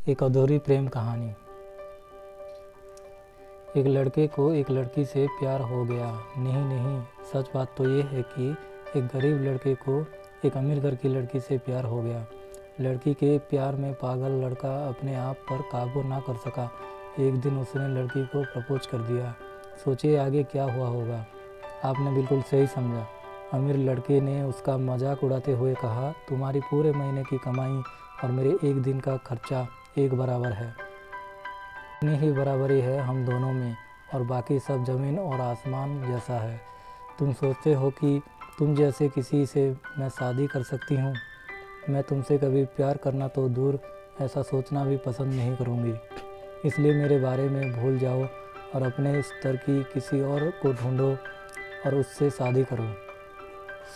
एक अधूरी प्रेम कहानी। एक लड़के को एक लड़की से प्यार हो गया। नहीं, सच बात तो ये है कि एक गरीब लड़के को एक अमीर घर की लड़की से प्यार हो गया। लड़की के प्यार में पागल लड़का अपने आप पर काबू ना कर सका। एक दिन उसने लड़की को प्रपोज कर दिया। सोचिए आगे क्या हुआ होगा। आपने बिल्कुल सही समझा। अमीर लड़के ने उसका मजाक उड़ाते हुए कहा, तुम्हारी पूरे महीने की कमाई और मेरे एक दिन का खर्चा एक बराबर है। इतनी ही बराबरी है हम दोनों में और बाकी सब ज़मीन और आसमान जैसा है। तुम सोचते हो कि तुम जैसे किसी से मैं शादी कर सकती हूँ। मैं तुमसे कभी प्यार करना तो दूर, ऐसा सोचना भी पसंद नहीं करूँगी। इसलिए मेरे बारे में भूल जाओ और अपने स्तर की किसी और को ढूंढो और उससे शादी करो।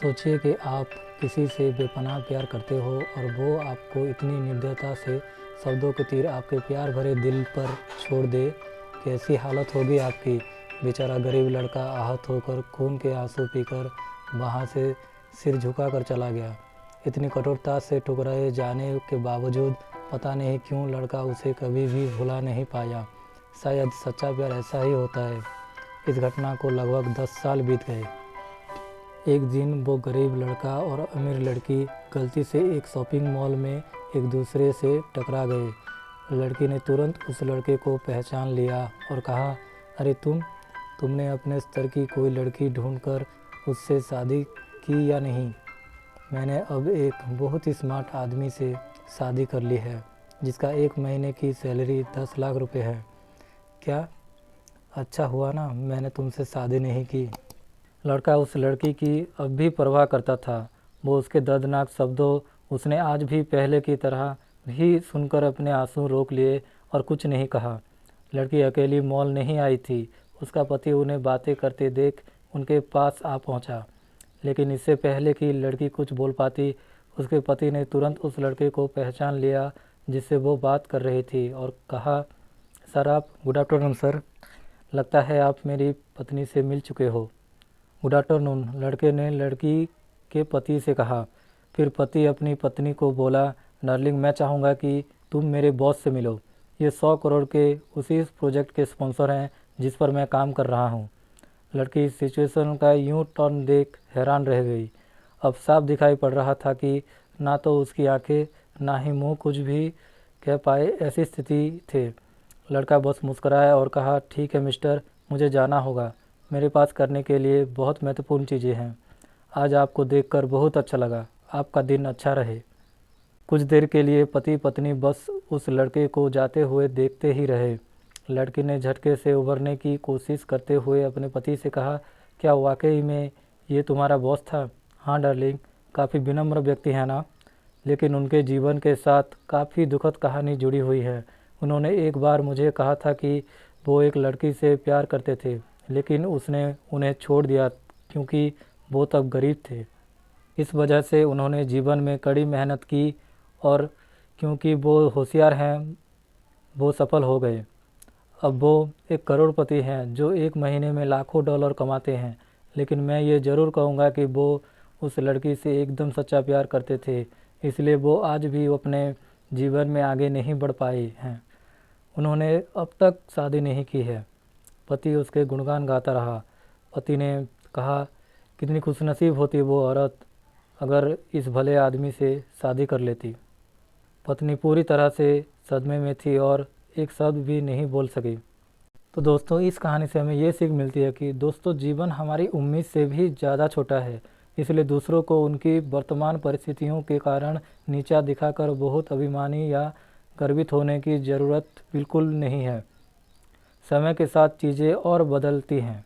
सोचिए कि आप किसी से बेपनाह प्यार करते हो और वो आपको इतनी निर्दयता से शब्दों के तीर आपके प्यार भरे दिल पर छोड़ दे। कैसी हालत होगी आपकी। बेचारा गरीब लड़का आहत होकर खून के आंसू पीकर वहाँ से सिर झुकाकर चला गया। इतनी कठोरता से ठुकराए जाने के बावजूद पता नहीं क्यों लड़का उसे कभी भी भुला नहीं पाया। शायद सच्चा प्यार ऐसा ही होता है। इस घटना को लगभग 10 साल बीत गए। एक दिन वो गरीब लड़का और अमीर लड़की गलती से एक शॉपिंग मॉल में एक दूसरे से टकरा गए। लड़की ने तुरंत उस लड़के को पहचान लिया और कहा, अरे तुमने अपने स्तर की कोई लड़की ढूंढकर उससे शादी की या नहीं? मैंने अब एक बहुत ही स्मार्ट आदमी से शादी कर ली है जिसका एक महीने की सैलरी 10 लाख रुपए है। क्या अच्छा हुआ ना मैंने तुमसे शादी नहीं की। लड़का उस लड़की की अब भी परवाह करता था। वो उसके दर्दनाक शब्दों उसने आज भी पहले की तरह भी सुनकर अपने आंसू रोक लिए और कुछ नहीं कहा। लड़की अकेली मॉल नहीं आई थी। उसका पति उन्हें बातें करते देख उनके पास आ पहुंचा। लेकिन इससे पहले कि लड़की कुछ बोल पाती, उसके पति ने तुरंत उस लड़के को पहचान लिया जिससे वो बात कर रही थी और कहा, सर आप। गुड आफ्टरनून सर, लगता है आप मेरी पत्नी से मिल चुके हो। गुड आफ्टरनून, लड़के ने लड़की के पति से कहा। फिर पति अपनी पत्नी को बोला, डार्लिंग मैं चाहूँगा कि तुम मेरे बॉस से मिलो। ये 100 करोड़ के उसी प्रोजेक्ट के स्पॉन्सर हैं जिस पर मैं काम कर रहा हूँ। लड़की इस सिचुएशन का यूँ टर्न देख हैरान रह गई। अब साफ दिखाई पड़ रहा था कि ना तो उसकी आंखें ना ही मुंह कुछ भी कह पाए ऐसी स्थिति थे। लड़का बस मुस्कुराया और कहा, ठीक है मिस्टर, मुझे जाना होगा। मेरे पास करने के लिए बहुत महत्वपूर्ण चीज़ें हैं। आज आपको देखकर बहुत अच्छा लगा। आपका दिन अच्छा रहे। कुछ देर के लिए पति पत्नी बस उस लड़के को जाते हुए देखते ही रहे। लड़की ने झटके से उभरने की कोशिश करते हुए अपने पति से कहा, क्या वाकई में ये तुम्हारा बॉस था? हाँ डार्लिंग, काफ़ी विनम्र व्यक्ति है ना, लेकिन उनके जीवन के साथ काफ़ी दुखद कहानी जुड़ी हुई है। उन्होंने एक बार मुझे कहा था कि वो एक लड़की से प्यार करते थे, लेकिन उसने उन्हें छोड़ दिया क्योंकि वो तब गरीब थे। इस वजह से उन्होंने जीवन में कड़ी मेहनत की और क्योंकि वो होशियार हैं, वो सफल हो गए। अब वो एक करोड़पति हैं जो एक महीने में लाखों डॉलर कमाते हैं। लेकिन मैं ये ज़रूर कहूँगा कि वो उस लड़की से एकदम सच्चा प्यार करते थे, इसलिए वो आज भी अपने जीवन में आगे नहीं बढ़ पाए हैं। उन्होंने अब तक शादी नहीं की है। पति उसके गुणगान गाता रहा। पति ने कहा, कितनी खुशनसीब होती वो औरत अगर इस भले आदमी से शादी कर लेती। पत्नी पूरी तरह से सदमे में थी और एक शब्द भी नहीं बोल सकी। तो दोस्तों, इस कहानी से हमें ये सीख मिलती है कि दोस्तों, जीवन हमारी उम्मीद से भी ज़्यादा छोटा है। इसलिए दूसरों को उनकी वर्तमान परिस्थितियों के कारण नीचा दिखाकर बहुत अभिमानी या गर्वित होने की ज़रूरत बिल्कुल नहीं है। समय के साथ चीज़ें और बदलती हैं।